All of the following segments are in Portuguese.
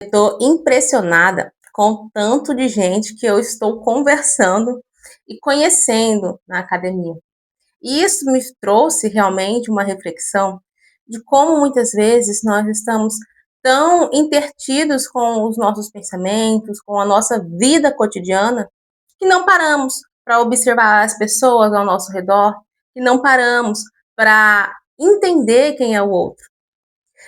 Estou impressionada com o tanto de gente que eu estou conversando e conhecendo na academia. E isso me trouxe realmente uma reflexão de como muitas vezes nós estamos tão intertidos com os nossos pensamentos, com a nossa vida cotidiana, que não paramos para observar as pessoas ao nosso redor, que não paramos para entender quem é o outro.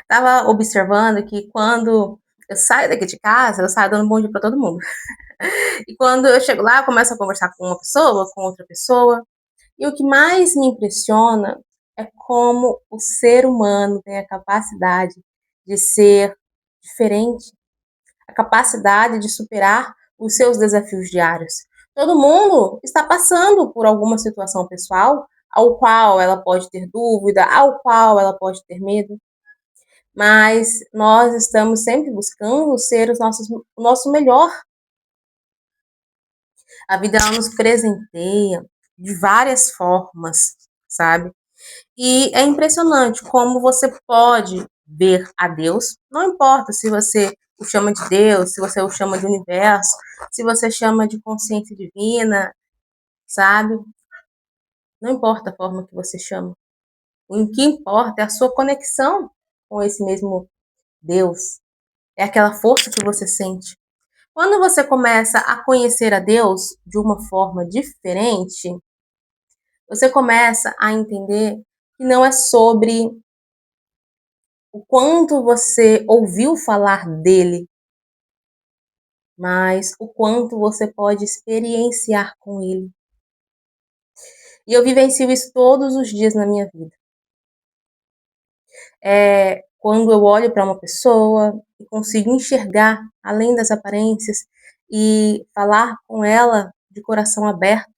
Estava observando que quando eu saio daqui de casa, eu saio dando bom dia para todo mundo. E quando eu chego lá, eu começo a conversar com uma pessoa, com outra pessoa, e o que mais me impressiona é como o ser humano tem a capacidade de ser diferente, a capacidade de superar os seus desafios diários. Todo mundo está passando por alguma situação pessoal ao qual ela pode ter dúvida, ao qual ela pode ter medo, mas nós estamos sempre buscando ser o nosso melhor. A vida ela nos presenteia de várias formas, sabe? E é impressionante como você pode ver a Deus, não importa se você o chama de Deus, se você o chama de universo, se você chama de consciência divina, sabe? Não importa a forma que você chama. O que importa é a sua conexão com esse mesmo Deus. É aquela força que você sente. Quando você começa a conhecer a Deus de uma forma diferente, você começa a entender que não é sobre o quanto você ouviu falar dele, mas o quanto você pode experienciar com ele. E eu vivencio isso todos os dias na minha vida. Quando eu olho para uma pessoa e consigo enxergar além das aparências e falar com ela de coração aberto,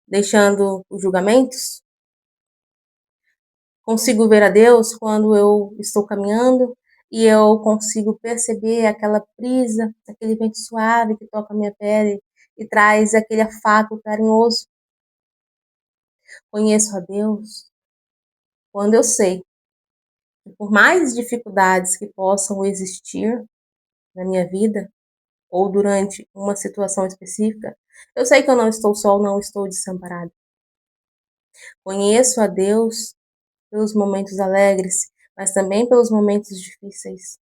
deixando os julgamentos. Consigo ver a Deus quando eu estou caminhando e eu consigo perceber aquela brisa, aquele vento suave que toca a minha pele e traz aquele afago carinhoso. Conheço a Deus quando eu sei que por mais dificuldades que possam existir na minha vida ou durante uma situação específica, eu sei que eu não estou só, não estou desamparada. Conheço a Deus pelos momentos alegres, mas também pelos momentos difíceis.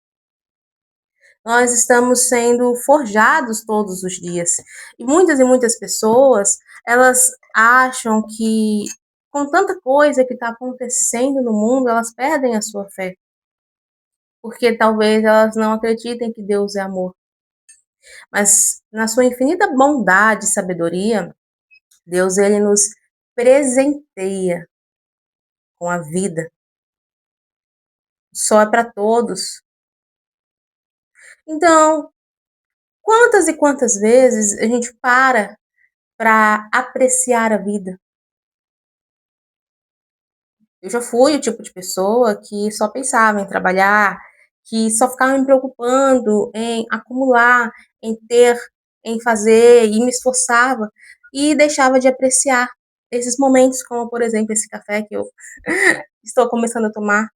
Nós estamos sendo forjados todos os dias. E muitas pessoas, elas acham que com tanta coisa que está acontecendo no mundo, elas perdem a sua fé. Porque talvez elas não acreditem que Deus é amor. Mas na sua infinita bondade e sabedoria, Deus ele nos presenteia com a vida. Só é para todos. Então, quantas e quantas vezes a gente para apreciar a vida? Eu já fui o tipo de pessoa que só pensava em trabalhar, que só ficava me preocupando em acumular, em ter, em fazer e me esforçava e deixava de apreciar esses momentos, como por exemplo esse café que eu estou começando a tomar,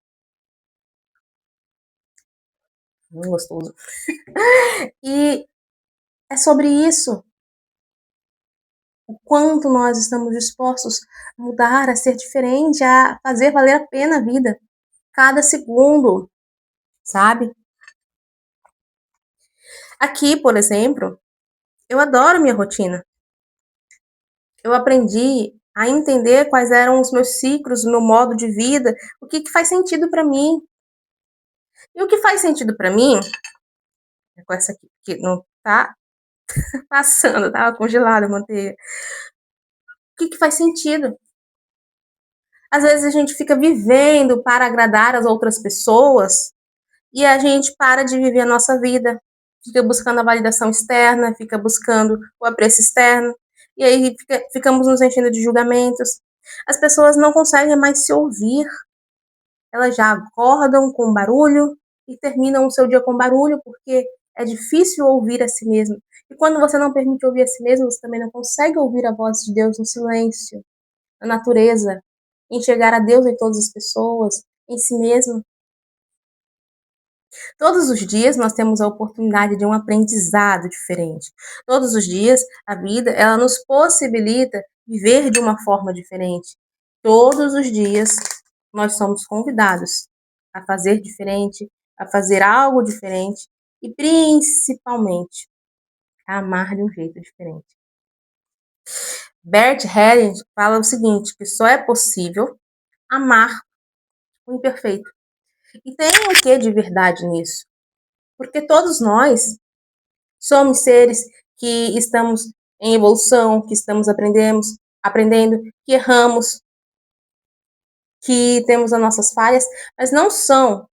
gostoso. E é sobre isso, o quanto nós estamos dispostos a mudar, a ser diferente, a fazer valer a pena a vida, cada segundo, sabe? Aqui, por exemplo, eu adoro minha rotina. Eu aprendi a entender quais eram os meus ciclos, o meu modo de vida, o que faz sentido para mim. E o que faz sentido para mim, é com essa aqui que não tá passando, tava congelada a manteiga. O que faz sentido? Às vezes a gente fica vivendo para agradar as outras pessoas e a gente para de viver a nossa vida. Fica buscando a validação externa, fica buscando o apreço externo, e aí ficamos nos enchendo de julgamentos. As pessoas não conseguem mais se ouvir, elas já acordam com barulho e terminam o seu dia com barulho, porque é difícil ouvir a si mesmo. E quando você não permite ouvir a si mesmo, você também não consegue ouvir a voz de Deus no silêncio, na natureza, enxergar a Deus em todas as pessoas, em si mesmo. Todos os dias nós temos a oportunidade de um aprendizado diferente. Todos os dias a vida, ela nos possibilita viver de uma forma diferente. Todos os dias nós somos convidados a fazer diferente, a fazer algo diferente e principalmente a amar de um jeito diferente. Bert Hellinger fala o seguinte, que só é possível amar o imperfeito. E tem o que de verdade nisso? Porque todos nós somos seres que estamos em evolução, que estamos aprendendo, que erramos, que temos as nossas falhas, mas não são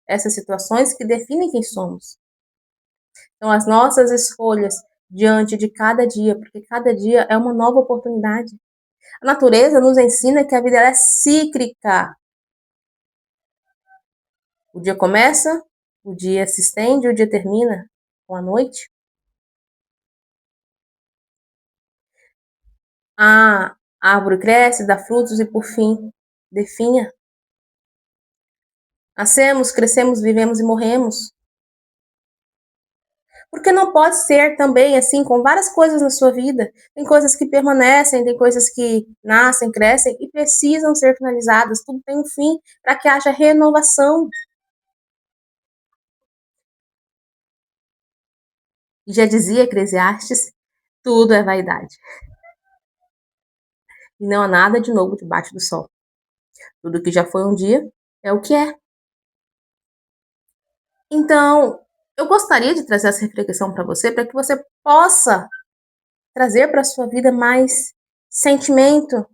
essas situações que definem quem somos. São as nossas escolhas diante de cada dia, porque cada dia é uma nova oportunidade. A natureza nos ensina que a vida é cíclica. O dia começa, o dia se estende, o dia termina com a noite. A árvore cresce, dá frutos e, por fim, definha. Nascemos, crescemos, vivemos e morremos. Porque não pode ser também assim com várias coisas na sua vida. Tem coisas que permanecem, tem coisas que nascem, crescem e precisam ser finalizadas. Tudo tem um fim para que haja renovação. E já dizia Eclesiastes, tudo é vaidade. E não há nada de novo debaixo do sol. Tudo que já foi um dia é o que é. Então, eu gostaria de trazer essa reflexão para você, para que você possa trazer para a sua vida mais sentimento,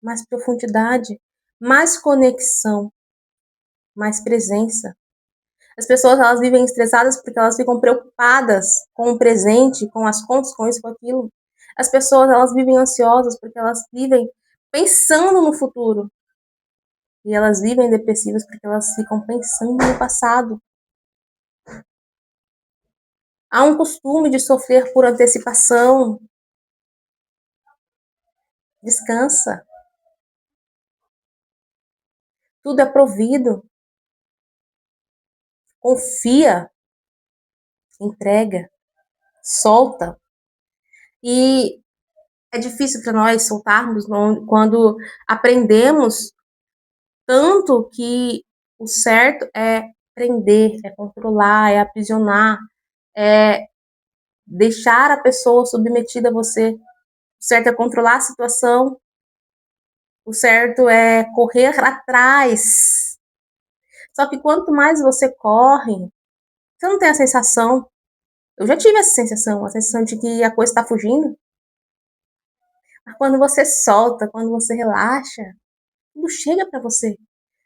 mais profundidade, mais conexão, mais presença. As pessoas, elas vivem estressadas porque elas ficam preocupadas com o presente, com as contas, com isso, com aquilo. As pessoas, elas vivem ansiosas porque elas vivem pensando no futuro. E elas vivem depressivas porque elas ficam pensando no passado. Há um costume de sofrer por antecipação. Descansa. Tudo é provido. Confia. Entrega. Solta. E é difícil para nós soltarmos quando aprendemos tanto que o certo é prender, é controlar, é aprisionar, é deixar a pessoa submetida a você. O certo é controlar a situação, o certo é correr atrás. Só que quanto mais você corre, você não tem a sensação. Eu já tive essa sensação, a sensação de que a coisa está fugindo. Mas quando você solta, quando você relaxa, tudo chega para você.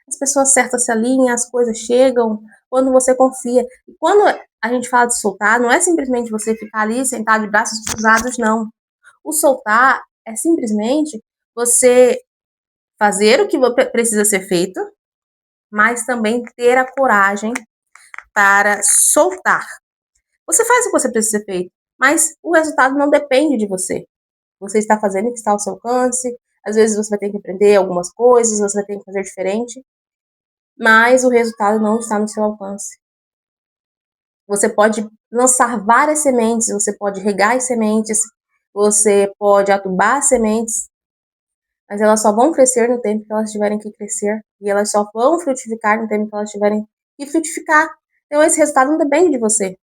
As pessoas certas se alinham, as coisas chegam, quando você confia. E quando a gente fala de soltar, não é simplesmente você ficar ali sentado de braços cruzados, não. O soltar é simplesmente você fazer o que precisa ser feito, mas também ter a coragem para soltar. Você faz o que você precisa ser feito, mas o resultado não depende de você. Você está fazendo o que está ao seu alcance, às vezes você vai ter que aprender algumas coisas, você vai ter que fazer diferente, mas o resultado não está no seu alcance. Você pode lançar várias sementes, você pode regar as sementes, você pode adubar as sementes, mas elas só vão crescer no tempo que elas tiverem que crescer, e elas só vão frutificar no tempo que elas tiverem que frutificar. Então esse resultado não depende de você.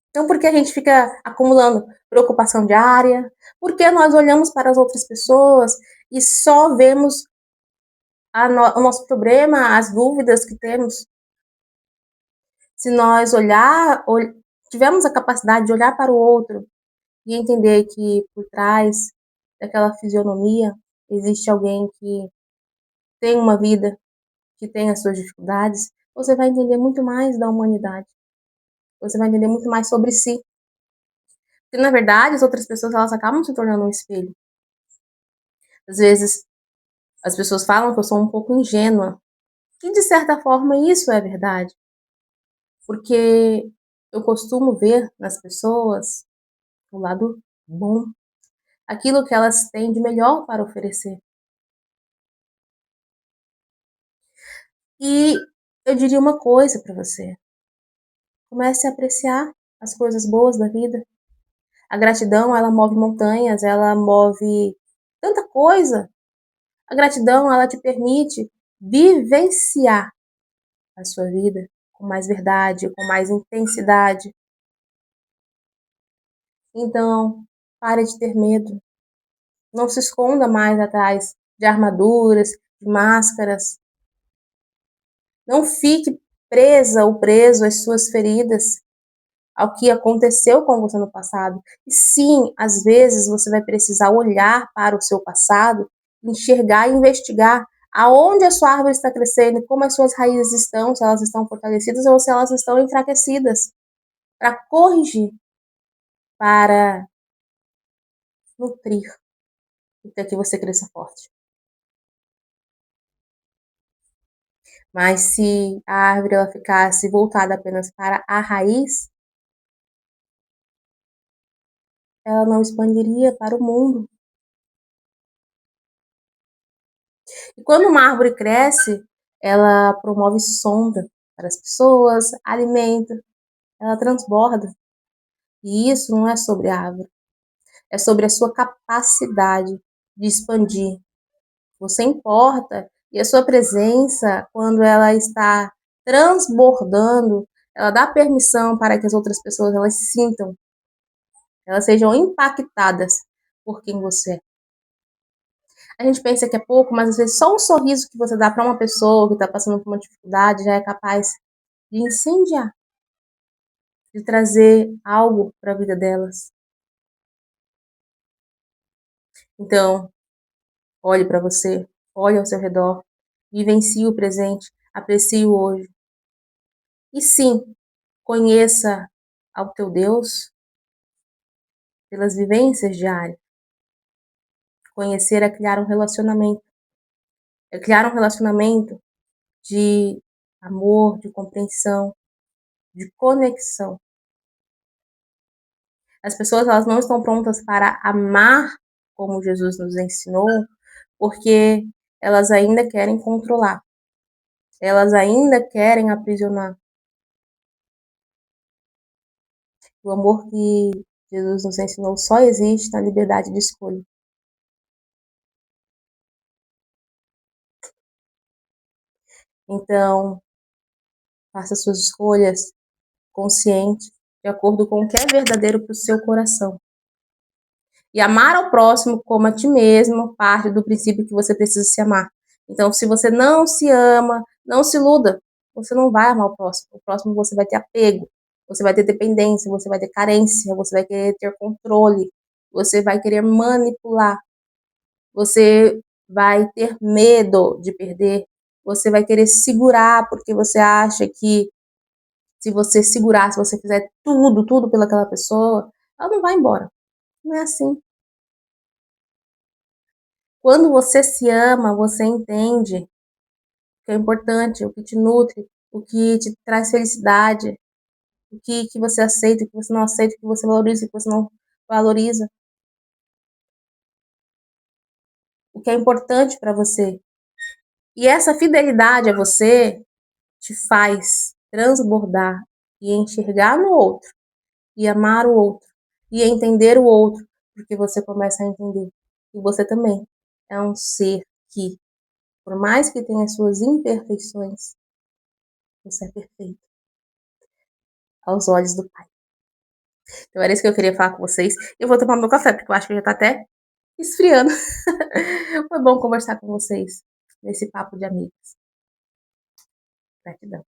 Então por que a gente fica acumulando preocupação diária? Por que nós olhamos para as outras pessoas e só vemos o nosso problema, as dúvidas que temos? Se nós tivermos a capacidade de olhar para o outro e entender que por trás daquela fisionomia existe alguém que tem uma vida, que tem as suas dificuldades, você vai entender muito mais da humanidade. Você vai entender muito mais sobre si. Porque, na verdade, as outras pessoas, elas acabam se tornando um espelho. Às vezes, as pessoas falam que eu sou um pouco ingênua. E, de certa forma, isso é verdade. Porque eu costumo ver nas pessoas o lado bom, aquilo que elas têm de melhor para oferecer. E eu diria uma coisa para você: comece a apreciar as coisas boas da vida. A gratidão, ela move montanhas, ela move tanta coisa. A gratidão, ela te permite vivenciar a sua vida com mais verdade, com mais intensidade. Então, pare de ter medo. Não se esconda mais atrás de armaduras, de máscaras. Não fique presa ou preso às suas feridas, ao que aconteceu com você no passado. E sim, às vezes você vai precisar olhar para o seu passado, enxergar e investigar aonde a sua árvore está crescendo, como as suas raízes estão, se elas estão fortalecidas ou se elas estão enfraquecidas, para corrigir, para nutrir, até que você cresça forte. Mas se a árvore ela ficasse voltada apenas para a raiz, ela não expandiria para o mundo. E quando uma árvore cresce, ela promove sombra para as pessoas, alimento, ela transborda. E isso não é sobre a árvore, é sobre a sua capacidade de expandir. Você importa e a sua presença, quando ela está transbordando, ela dá permissão para que as outras pessoas elas sintam, elas sejam impactadas por quem você é. A gente pensa que é pouco, mas às vezes só um sorriso que você dá para uma pessoa que está passando por uma dificuldade já é capaz de incendiar, de trazer algo para a vida delas. Então, olhe para você, olhe ao seu redor, vivencie o presente, aprecie o hoje. E sim, conheça ao teu Deus pelas vivências diárias. Conhecer é criar um relacionamento. É criar um relacionamento de amor, de compreensão, de conexão. As pessoas elas não estão prontas para amar como Jesus nos ensinou, porque elas ainda querem controlar, elas ainda querem aprisionar. O amor que Jesus nos ensinou só existe na liberdade de escolha. Então, faça suas escolhas consciente, de acordo com o que é verdadeiro para o seu coração. E amar ao próximo como a ti mesmo parte do princípio que você precisa se amar. Então, se você não se ama, não se iluda, você não vai amar o próximo. O próximo você vai ter apego, você vai ter dependência, você vai ter carência, você vai querer ter controle, você vai querer manipular, você vai ter medo de perder, você vai querer segurar porque você acha que se você segurar, se você fizer tudo, tudo pelaquela pessoa, ela não vai embora. Não é assim. Quando você se ama, você entende o que é importante, o que te nutre, o que te traz felicidade, o que você aceita, o que você não aceita, o que você valoriza, o que você não valoriza, o que é importante para você. E essa fidelidade a você te faz transbordar e enxergar no outro, e amar o outro, e entender o outro, porque você começa a entender que você também é um ser que, por mais que tenha suas imperfeições, você é perfeito aos olhos do Pai. Então era isso que eu queria falar com vocês. Eu vou tomar meu café, porque eu acho que já tá até esfriando. Foi bom conversar com vocês nesse papo de amigos. Gratidão.